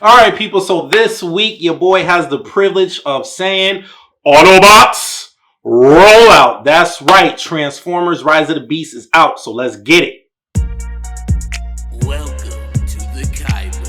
All right, people. So this week, your boy has the privilege of saying, Autobots, roll out. That's right. Transformers Rise of the Beast is out. So let's get it. Welcome to the Kaiba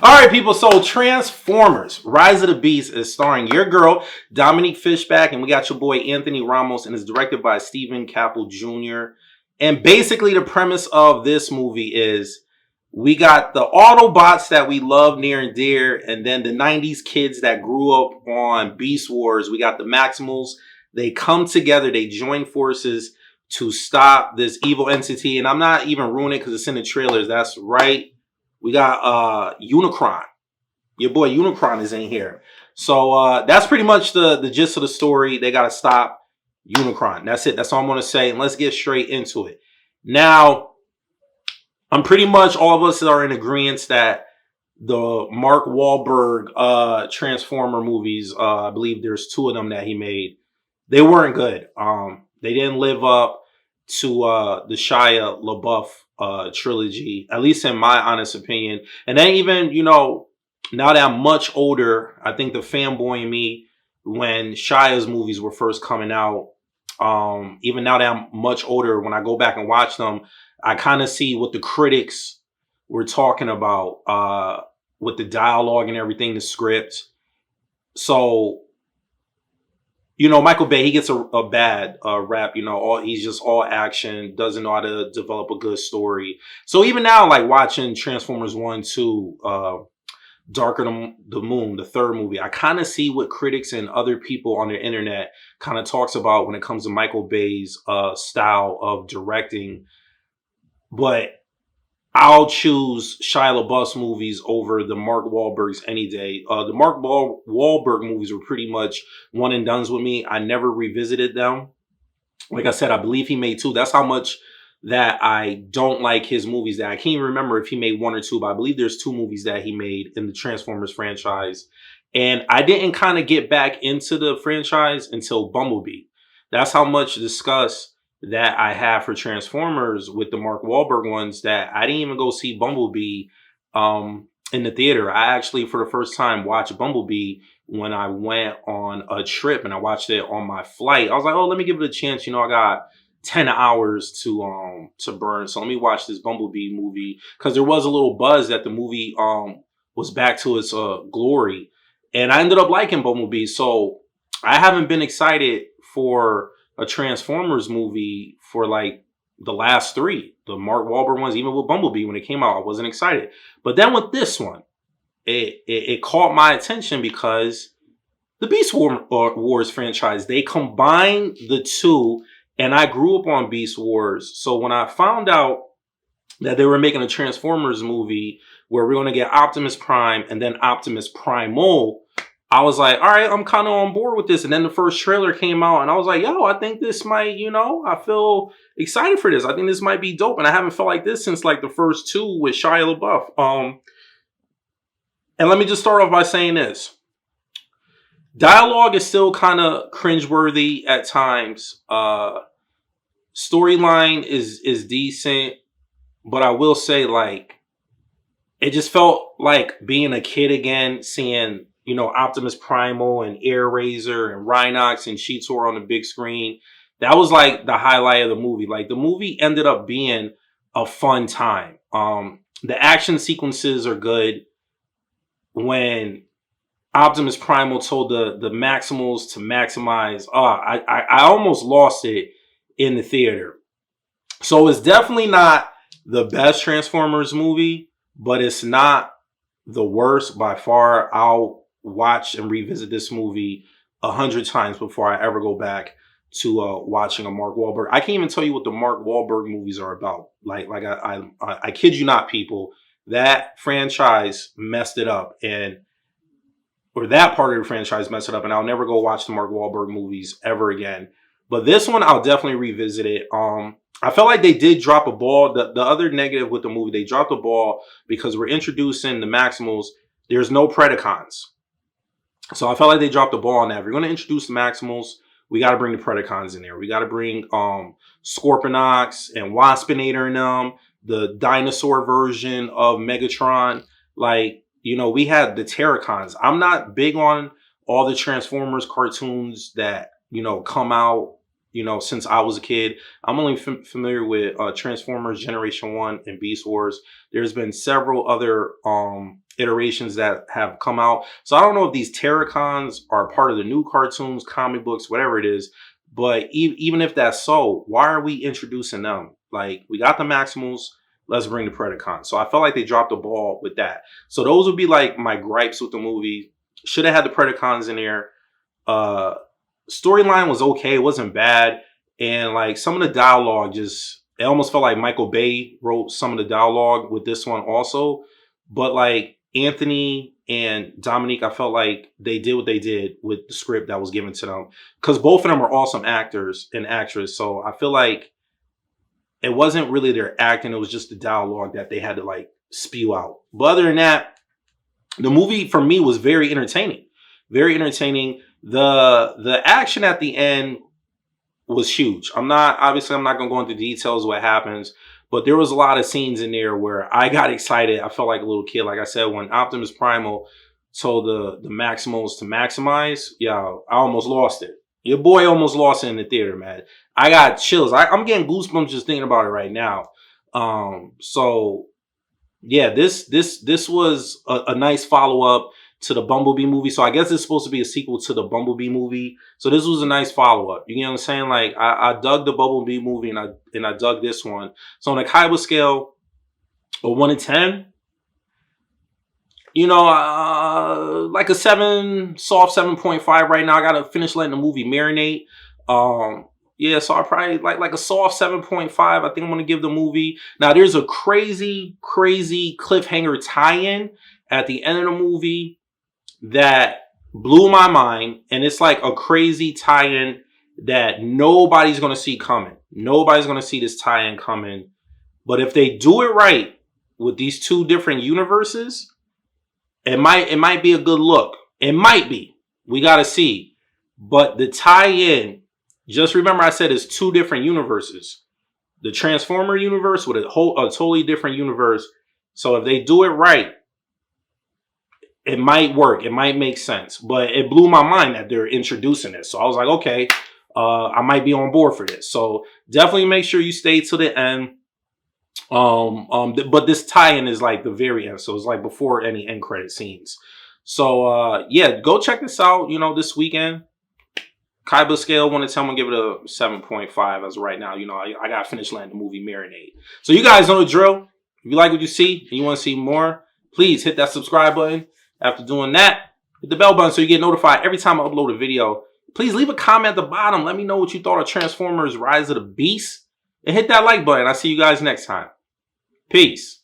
All right, people. So Transformers Rise of the Beast is starring your girl, Dominique Fishback, and we got your boy, Anthony Ramos, and is directed by Stephen Caple Jr. And basically, the premise of this movie is we got the Autobots that we love near and dear, and then the 90s kids that grew up on Beast Wars. We got the Maximals. They come together, they join forces to stop this evil entity. And I'm not even ruining it because it's in the trailers. That's right. We got Unicron. Your boy Unicron is in here. So that's pretty much the gist of the story. They got to stop Unicron. That's it. That's all I'm going to say. And let's get straight into it. Now, I'm pretty much all of us are in agreement that the Mark Wahlberg Transformer movies, I believe there's two of them that he made, they weren't good. They didn't live up to the Shia LaBeouf trilogy, at least in my honest opinion. And then even, now that I'm much older, I think the fanboy in me, when Shia's movies were first coming out, even now that I'm much older, when I go back and watch them, I kind of see what the critics were talking about with the dialogue and everything, the script. So, Michael Bay, he gets a bad rap. He's just all action, doesn't know how to develop a good story. So even now, like watching Transformers 1, 2, Darker Than the Moon, the third movie, I kind of see what critics and other people on the internet kind of talks about when it comes to Michael Bay's style of directing. But I'll choose Shia LaBeouf's movies over the Mark Wahlberg's any day. The Mark Wahlberg movies were pretty much one and dones with me. I never revisited them. Like I said, I believe he made two. That's how much that I don't like his movies. That I can't even remember if he made one or two, but I believe there's two movies that he made in the Transformers franchise. And I didn't kind of get back into the franchise until Bumblebee. That's how much disgust that I have for Transformers with the Mark Wahlberg ones that I didn't even go see Bumblebee in the theater. I actually, for the first time, watched Bumblebee when I went on a trip, and I watched it on my flight. I was like, oh, let me give it a chance. I got 10 hours to burn, so let me watch this Bumblebee movie, because there was a little buzz that the movie was back to its glory, and I ended up liking Bumblebee. So I haven't been excited for a Transformers movie for like the last three, the Mark Wahlberg ones. Even with Bumblebee, when it came out, I wasn't excited. But then with this one, it caught my attention because the Beast Wars franchise, they combined the two, and I grew up on Beast Wars. So when I found out that they were making a Transformers movie where we're going to get Optimus Prime and then Optimus Primal, I was like, all right, I'm kind of on board with this. And then the first trailer came out, and I was like, yo, I think this might, I feel excited for this. I think this might be dope. And I haven't felt like this since like the first two with Shia LaBeouf. And let me just start off by saying this. Dialogue is still kind of cringeworthy at times. Storyline is decent, but I will say, like, it just felt like being a kid again, seeing Optimus Primal and Air Razor and Rhinox and Cheetor on the big screen. That was like the highlight of the movie. Like, the movie ended up being a fun time. The action sequences are good. When Optimus Primal told the Maximals to maximize, I almost lost it in the theater. So it's definitely not the best Transformers movie, but it's not the worst by far. I'll watch and revisit this movie 100 times before I ever go back to watching a Mark Wahlberg. I can't even tell you what the Mark Wahlberg movies are about. Like I kid you not, people. That franchise messed it up, or that part of the franchise messed it up, and I'll never go watch the Mark Wahlberg movies ever again. But this one, I'll definitely revisit it. I felt like they did drop a ball. The other negative with the movie, they dropped the ball because we're introducing the Maximals. There's no Predacons. So I felt like they dropped the ball on that. If you're going to introduce the Maximals, we got to bring the Predacons in there. We got to bring Scorponok and Waspinator in them, the dinosaur version of Megatron. Like, you know, we had the Terracons. I'm not big on all the Transformers cartoons that, you know, come out, you know, since I was a kid. I'm only familiar with Transformers Generation 1 and Beast Wars. There's been several other iterations that have come out. So I don't know if these Terracons are part of the new cartoons, comic books, whatever it is. But even if that's so, why are we introducing them? Like, we got the Maximals. Let's bring the Predacons. So I felt like they dropped the ball with that. So those would be like my gripes with the movie. Should have had the Predacons in there. Storyline was okay. It wasn't bad. And like some of the dialogue just, it almost felt like Michael Bay wrote some of the dialogue with this one also. But like Anthony and Dominique, I felt like they did what they did with the script that was given to them. Because both of them are awesome actors and actresses. So I feel like it wasn't really their acting. It was just the dialogue that they had to like spew out. But other than that, the movie for me was very entertaining. Very entertaining. The action at the end was huge. I'm not going to go into details of what happens, but there was a lot of scenes in there where I got excited. I felt like a little kid. Like I said, when Optimus Primal told the Maximals to maximize, yeah, I almost lost it. Your boy almost lost it in the theater, man. I got chills. I'm getting goosebumps just thinking about it right now. So yeah, this was a nice follow-up to the Bumblebee movie. So I guess it's supposed to be a sequel to the Bumblebee movie. So this was a nice follow-up. You know what I'm saying? Like I dug the Bumblebee movie and I dug this one. So on a Kaiba scale of 1 to 10, you know, like a 7, soft 7.5 right now. I gotta finish letting the movie marinate. Yeah, so I probably like a soft 7.5. I think I'm gonna give the movie. Now there's a crazy cliffhanger tie-in at the end of the movie that blew my mind, and it's like a crazy tie-in that nobody's gonna see coming. Nobody's gonna see this tie-in coming. But if they do it right with these two different universes, it might be a good look. It might be. We gotta see. But the tie-in, just remember I said it's two different universes. The Transformer universe with a totally different universe. So if they do it right, it might work. It might make sense. But it blew my mind that they're introducing this. So I was like, okay, I might be on board for this. So definitely make sure you stay to the end. But this tie-in is like the very end. So it's like before any end credit scenes. So yeah, go check this out, you know, this weekend. Kaiba scale, 1 to 10, I'm gonna give it a 7.5 as of right now. You know, I gotta finish letting the movie marinate. So you guys know the drill. If you like what you see and you want to see more, please hit that subscribe button. After doing that, hit the bell button so you get notified every time I upload a video. Please leave a comment at the bottom. Let me know what you thought of Transformers Rise of the Beast. And hit that like button. I'll see you guys next time. Peace.